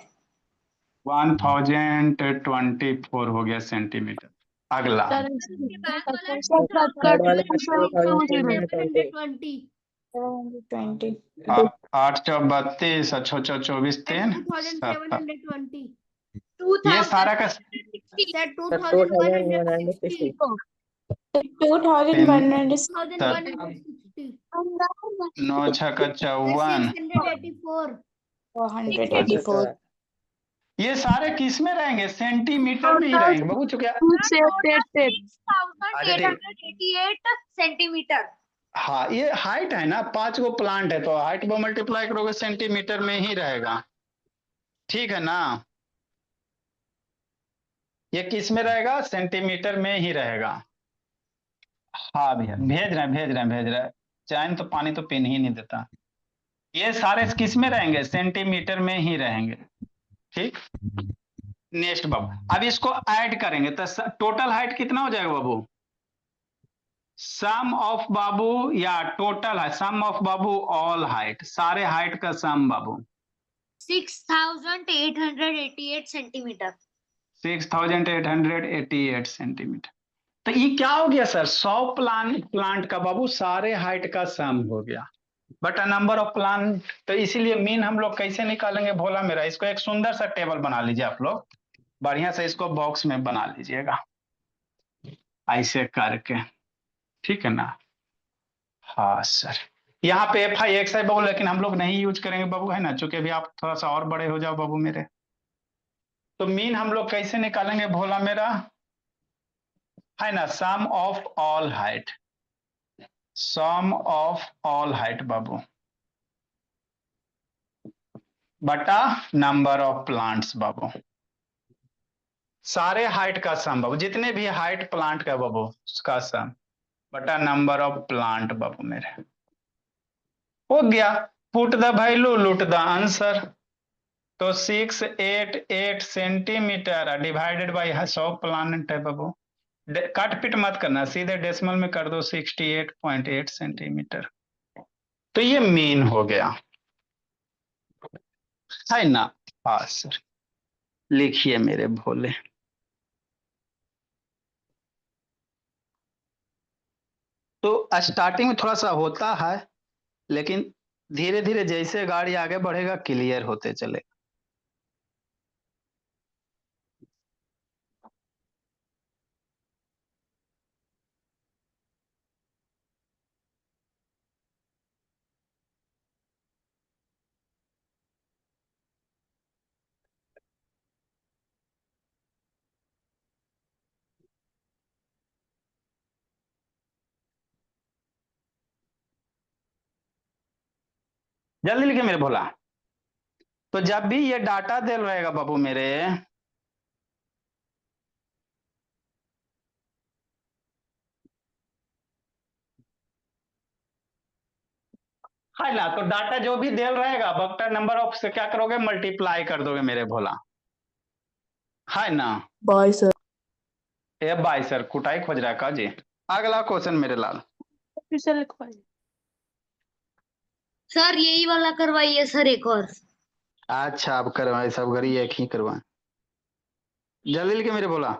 1024 हो गया सेंटीमीटर। अगला सर थर्ड वाले में 20 720 832, 624 3 2720 ये सारा का सर 2160 9 6 का 54। 184 ये सारे किस में रहेंगे? सेंटीमीटर में ही रहेंगे बाबू, चूंकि 6888 सेंटीमीटर। हाँ ये हाइट है ना, 5 गो प्लांट है, तो हाइट को मल्टीप्लाई करोगे सेंटीमीटर में ही रहेगा, ठीक है ना। ये किस में रहेगा? सेंटीमीटर में ही रहेगा। हाँ भैया, भेज रहे हैं। चाय तो पानी तो पीने ही नहीं देता। ये सारे किस में रहेंगे? सेंटीमीटर में ही रहेंगे, ठीक। नेक्स्ट बाबू, अब इसको ऐड करेंगे तो टोटल हाइट कितना हो जाएगा बाबू? सम ऑफ बाबू, या टोटल है सम ऑफ बाबू ऑल हाइट, सारे हाइट का सम बाबू 6888 सेंटीमीटर। 6888 सेंटीमीटर। तो ये क्या हो गया सर? 100 प्लांट का बाबू सारे हाइट का सम हो गया, बट नंबर ऑफ प्लांट। तो इसीलिए मीन हम लोग कैसे निकालेंगे भोला मेरा? इसको एक सुंदर सा टेबल बना लीजिए आप लोग, बढ़िया से इसको बॉक्स में बना लीजिएगा ऐसे करके, ठीक है ना। हाँ सर, यहाँ पे FI XI बाबू लेकिन हम लोग नहीं यूज करेंगे बाबू, है ना, चूंकि अभी आप थोड़ा सा और बड़े हो जाओ बाबू मेरे। तो मीन हम लोग कैसे निकालेंगे भोला मेरा, है ना? Sum of all height, sum of all height बाबू बटा नंबर ऑफ प्लांट्स बाबू, सारे हाइट का सम बाबू, जितने भी हाइट प्लांट का बाबू उसका सम बटा नंबर ऑफ प्लांट बाबू मेरे। हो गया, पुट द वैल्यू लुट द आंसर। तो 688 सेंटीमीटर डिवाइडेड बाई 100 प्लांट है बाबू। काट पिट मत करना, सीधे डेसिमल में कर दो, 68.8 सेंटीमीटर। तो ये मीन हो गया, है ना। हाँ सर, लिखिए मेरे भोले। तो स्टार्टिंग में थोड़ा सा होता है, लेकिन धीरे धीरे जैसे गाड़ी आगे बढ़ेगा क्लियर होते चले। जल्दी लिखिए मेरे भोला। तो जब भी ये डाटा दे रहेगा बाबू मेरे, है ना, तो डाटा जो भी दे रहेगा वेक्टर नंबर ऑफ से क्या करोगे? मल्टीप्लाई कर दोगे मेरे भोला, है ना। Bye sir. ए भाई सर, कुटाई खोज रहा है का जी? अगला क्वेश्चन मेरे लाल। फिर से लिखवाइए। सर यही वाला करवाइए सर एक और। अच्छा अब करवाए सब करिए, एक ही करवाए। जल्दी लिखे मेरे बोला।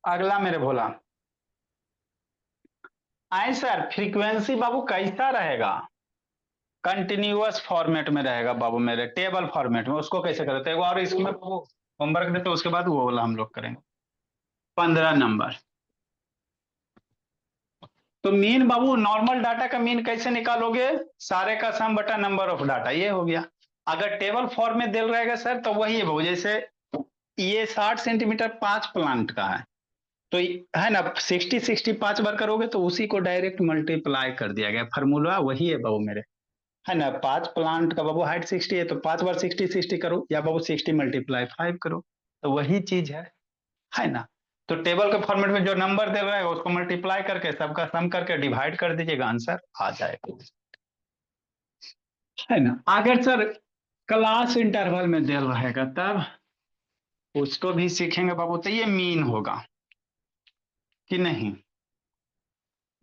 अगला मेरे भोला, आए सर फ्रीक्वेंसी बाबू कैसा रहेगा? कंटिन्यूअस फॉर्मेट में रहेगा बाबू मेरे, टेबल फॉर्मेट में, उसको कैसे करते हैं? और इसमें बाबू होमवर्क देते उसके बाद वो वाला हम लोग करेंगे। 15 नंबर। तो मीन बाबू, नॉर्मल डाटा का मीन कैसे निकालोगे? सारे का सम बटा नंबर ऑफ डाटा, ये हो गया। अगर टेबल फॉर्म में दिल रहेगा सर तो वही है बाबू, जैसे ये 60 सेंटीमीटर 5 प्लांट का है, तो है ना 60 5 बार करोगे तो उसी को डायरेक्ट मल्टीप्लाई कर दिया गया, फार्मूला वही है बाबू मेरे, है ना। 5 प्लांट का बाबू हाइट 60 है तो 5 बार 60 करो, या बाबू 60 मल्टीप्लाई 5 करो, तो वही चीज है ना। तो टेबल के फॉर्मेट में जो नंबर दे रहा है उसको मल्टीप्लाई करके सबका सम करके डिवाइड कर दीजिएगा, आंसर आ जाएगा, है ना। अगर सर क्लास इंटरवल में दे रहेगा तब उसको भी सीखेंगे बाबू, तो ये मीन होगा कि नहीं?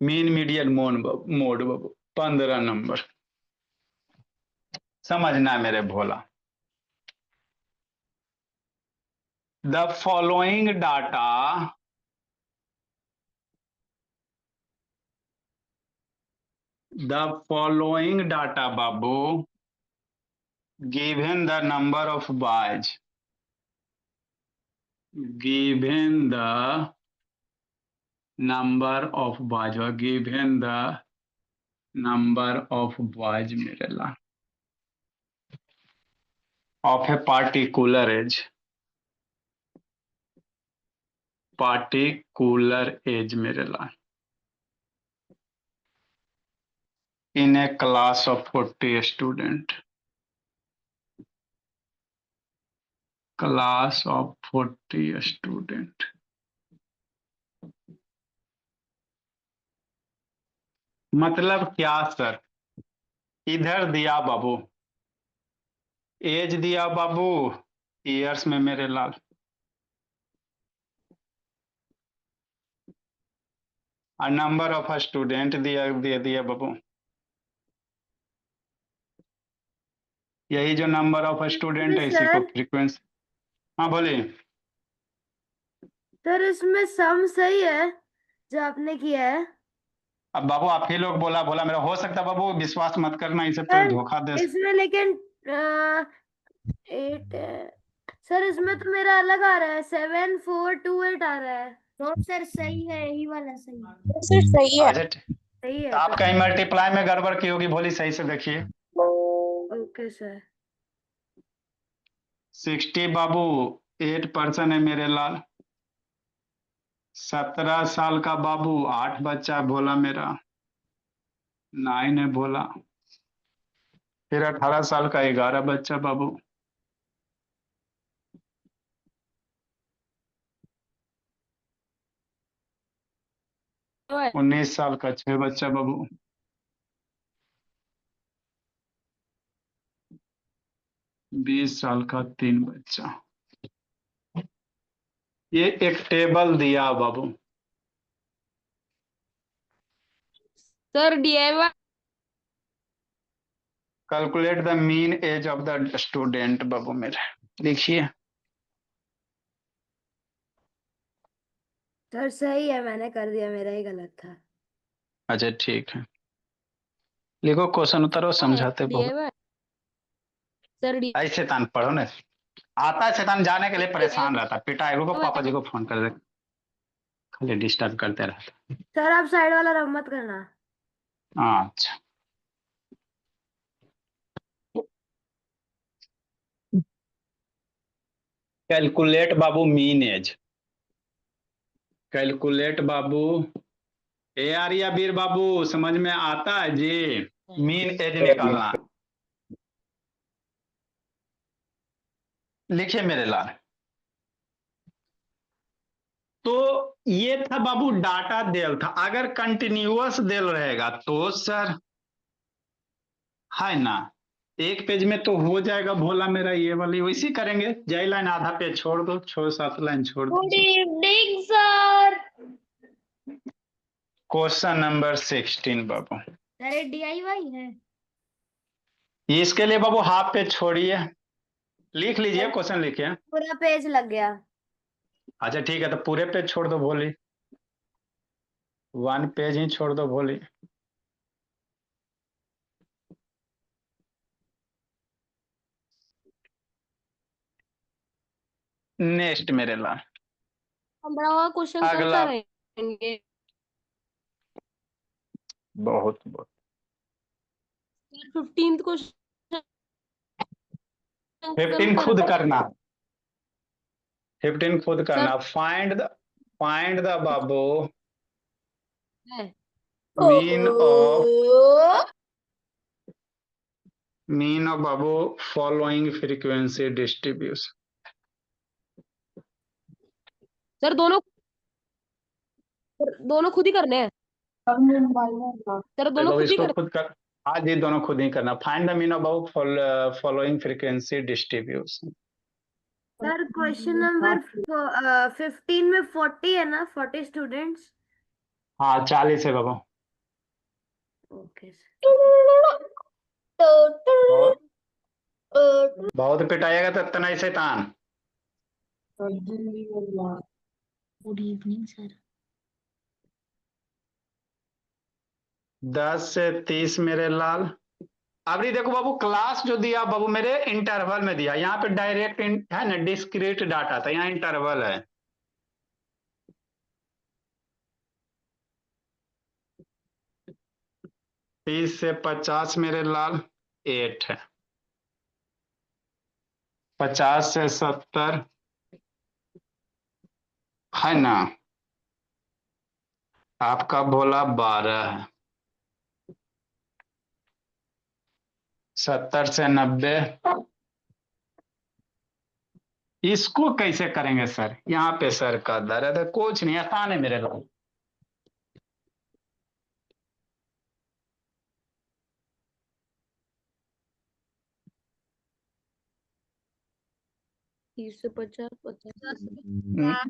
मीन मीडियन मोड बाबू 15 नंबर, समझना मेरे भोला। द फॉलोइंग डाटा बाबू given the number of boys, given the number of boys, or given the number of boys मेरे ला of a particular age मेरे ला in a class of 40 student, class of 40 student। मतलब क्या sir? इधर दिया बाबू as, दिया बाबू years में मेरे लाल, और नंबर ऑफ स्टूडेंट दिया बाबू, यही जो नंबर ऑफ स्टूडेंट है इसी को सर फ्रीक्वेंसी। हाँ बोलिए। सर इसमें सम सही है जो आपने किया है। अब बाबू आप ही लोग बोला बोला मेरा हो सकता है बाबू, विश्वास मत करना, इसे तो सर धोखा दे। इसमें लेकिन 8 सर इसमें तो मेरा अलग आ रहा है, 7428 आ रहा है। तो सर सही है, यही वाला सही है। सर सही है। अच्छा सही तो है आप कहीं मल्टीप्लाई में गड़बड़ की होगी, भोली सही से देखिए। Okay sir. 60 बाबू 8% है मेरे लाल, 17 साल का बाबू 8 बच्चा भोला मेरा, 9 है भोला, फिर 18 साल का 11 बच्चा बाबू, तो है। 19 साल का 6 बच्चा बाबू, 20 साल का 3 बच्चा। ये एक टेबल दिया बाबू, sir DIY। Calculate the mean age of the student बाबू मेरे, देखिए। सर सही है, मैंने कर दिया, मेरा ही गलत था। अच्छा ठीक है, लिखो क्वेश्चन उतारो, समझाते बहुत। DIY। सर ऐसे शैतान पढ़ो ना, आता है शैतान जाने के लिए परेशान रहता, पिटाई रुको पापा जी को फोन कर दे, खाली डिस्टर्ब करते रहता। सर आप साइड वाला रब मत करना। अच्छा कैलकुलेट बाबू मीन एज, कैलकुलेट बाबू ए आर या वीर बाबू समझ में आता है जी? मीन एज निकालना, लिखिए मेरे लाल। तो ये था बाबू डाटा देल था। अगर कंटिन्यूअस देल रहेगा तो सर है ना, एक पेज में तो हो जाएगा भोला मेरा ये वाली, वैसे करेंगे। जय लाइन आधा पेज छोड़ दो, 6-7 लाइन छोड़ गुड दीजिए। Evening sir. क्वेश्चन नंबर 16 बाबू, अरे DIY है। इसके लिए बाबू हाफ पेज छोड़िए, लिख लीजिए क्वेश्चन लिखिए। पूरा पेज लग गया। अच्छा ठीक है, तो पूरे पेज छोड़ दो भोली, 1 पेज ही छोड़ दो भोली। नेक्स्ट मेरे लाल, 15वां क्वेश्चन कल अगला करेंगे। बहुत बहुत 15th क्वेश्चन 15 खुद करना, 15 खुद सर करना। फाइंड द बाबू है। Mean of Babu following frequency distribution. Sir दोनों खुद ही करने हैं। सर दोनों बाबू खुद ही इसको करने खुद कर, आज ये दोनों खुद ही करना। Find the mean of Babu following frequency distribution. Sir question number 15 में 40 है ना, 40 स्टूडेंट्स। हाँ 40 है बाबू। ओके और बहुत पिटाएगा तो इतना ही शैतान। Good evening sir. 10 से 30 मेरे लाल। अभी देखो बाबू, क्लास जो दिया बाबू मेरे इंटरवल में दिया, यहाँ पे डायरेक्ट है ना, डिस्क्रीट डाटा था, यहाँ इंटरवल है। तीस से 50 मेरे लाल 8 है। 50 से 70 है ना, आपका भोला 12 है। 70 से 90 इसको कैसे करेंगे सर, यहाँ पे सर का दर्द है। कुछ नहीं, आसान है मेरे लाल। 30 से 50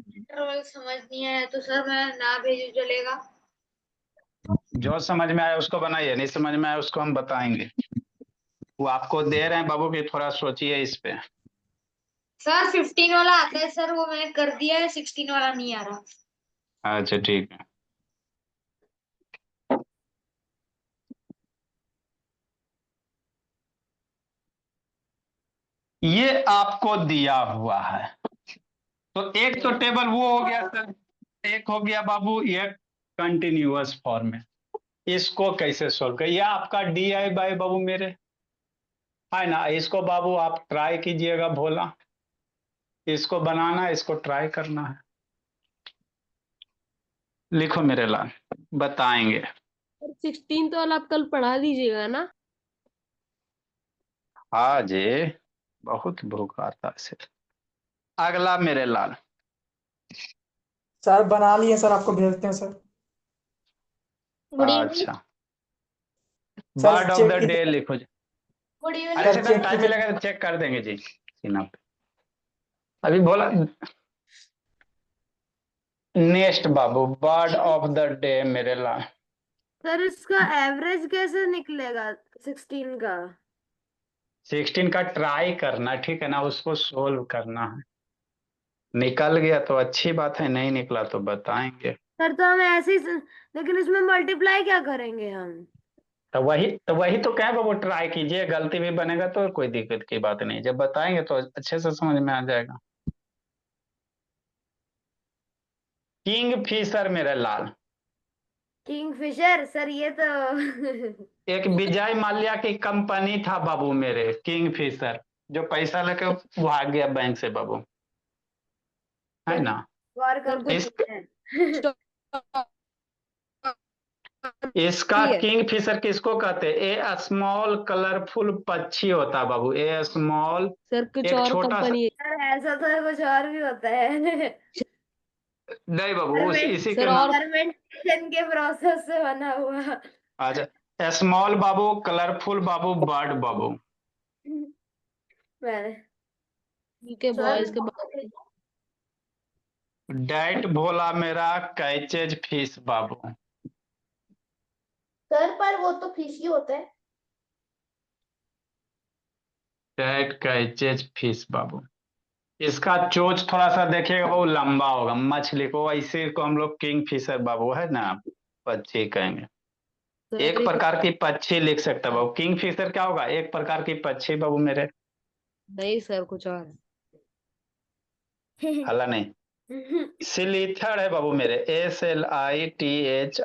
इंटरवल समझ नहीं आया तो सर मैं ना भेजू चलेगा? जो समझ में आया उसको बनाइए, नहीं समझ में आया उसको हम बताएंगे। वो आपको दे रहे हैं बाबू कि थोड़ा सोचिए इस पे। सर 15 वाला आता है सर, वो मैंने कर दिया है, 16 वाला नहीं आ रहा। अच्छा ठीक है। ये आपको दिया हुआ है, तो एक तो टेबल वो हो गया सर, एक हो गया बाबू ये कंटिन्यूअस फॉर्म में। इसको कैसे सोल्व कर, ये आपका DIY बाबू मेरे है ना। इसको बाबू आप ट्राई कीजिएगा भोला, इसको बनाना, इसको ट्राई करना है। लिखो मेरे लाल, बताएंगे। 16th वाला आप कल पढ़ा दीजिएगा ना। हाँ जी, बहुत भूख आता है सर। अगला मेरे लाल, सर बना लिए सर, आपको भेजते हैं सर। अच्छा sir word of the day लिखो जी। गुड इवनिंग अरे सर सर चेक टाइम कीजिए। मिलेगा तो चेक कर देंगे जी सीना पे। अभी बोला next Babu, word of the day मेरे लाल। सर इसका एवरेज कैसे निकलेगा 16 का? 16 का ट्राई करना, ठीक है ना, उसको सोल्व करना है। निकल गया तो अच्छी बात है, नहीं निकला तो बताएंगे। सर तो हम ऐसे ही लेकिन इसमें मल्टीप्लाई क्या करेंगे हम? तो वही तो क्या है बाबू, ट्राई कीजिए, गलती भी बनेगा तो कोई दिक्कत की बात नहीं, जब बताएंगे तो अच्छे से समझ में आ जाएगा। किंग फिशर मेरे लाल, किंगफिशर सर, ये तो एक विजय माल्या की कंपनी था बाबू मेरे, किंग फिशर, जो पैसा लेके भाग गया बैंक से बाबू, है ना। गौर सर करते इस हैं। इसका किंग फिशर किसको कहते हैं? ए स्मॉल कलरफुल पक्षी होता है बाबू, ए स्मॉल सर कुछ एक और छोटा सा। कंपनी सर ऐसा तो कुछ और भी होता है। नहीं बाबू इसी के सर नाम। और फर्मेंटेशन के प्रोसेस से बना हुआ। अच्छा स्मॉल बाबू, कलरफुल बाबू, बर्ड बाबू। मैंने ठीक है बॉयज के बाद डैट भोला मेरा कैचेज फिश बाबू। सर पर वो तो फिश ही होता है। डैट कैचेज फिश बाबू। इसका चोंच थोड़ा सा देखिएगा वो लंबा होगा, मछली को ऐसे को हम लोग किंग फिशर बाबू है ना, पक्षी कहेंगे। एक सर प्रकार की पक्षी लिख सकता है बाबू। किंग फिशर क्या होगा? एक प्रकार की पक्षी बाबू मेरे। नहीं सर कुछ और हला नहीं। सिलीथर है बाबू मेरे, SLITHRED।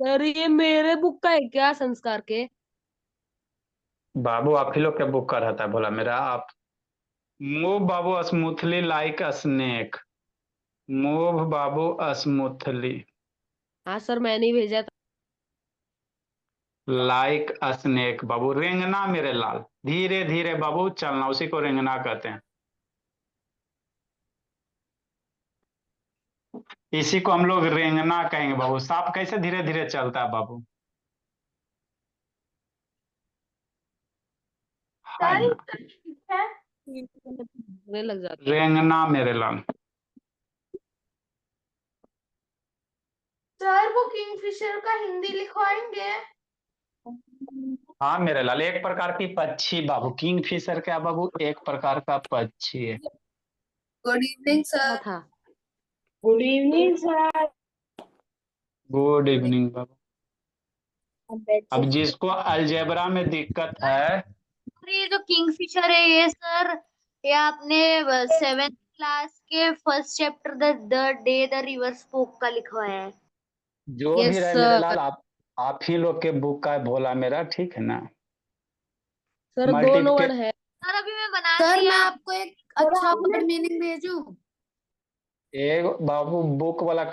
सर ये मेरे बुक का है क्या संस्कार के? बाबू आप ही लोग के बुक का रहता है बोला मेरा। आप मूव बाबू स्मूथली लाइक स्नेक। मूव बाबू स्मूथली हाँ सर मैंने ही भेजा था। लाइक स्नेक बाबू। रेंगना मेरे लाल, धीरे धीरे बाबू चलना, उसी को रेंगना कहते हैं। इसी को हम लोग रेंगना कहेंगे बाबू। सांप कैसे धीरे धीरे चलता है बाबू? है ना, बुरे लग जाते रेंगना मेरे लाल। सर वो किंगफिशर का हिंदी लिखवाएंगे? हाँ मेरे लाल, एक प्रकार की पक्षी बाबू। किंग फिशर क्या बाबू? एक प्रकार का पक्षी है। गुड इवनिंग था। Good evening sir. Good evening बाबू। अब जिसको अलजेब्रा में दिक्कत है, ये जो किंगफिशर है ये सर, ये आपने 7th क्लास के first chapter the day the river spoke का लिखवाया है। जो भी यस रहे मेरे सर। लाल, आप ही लोग के बुक का है भोला मेरा, ठीक है ना। सर 2 मल्टीप्लिके वर्ड है। सर अभी मैं बना सर रही मैं हूँ। आपको एक अच्छा वर्ड मीनिंग भेजूं? एक बाबू बुक वाला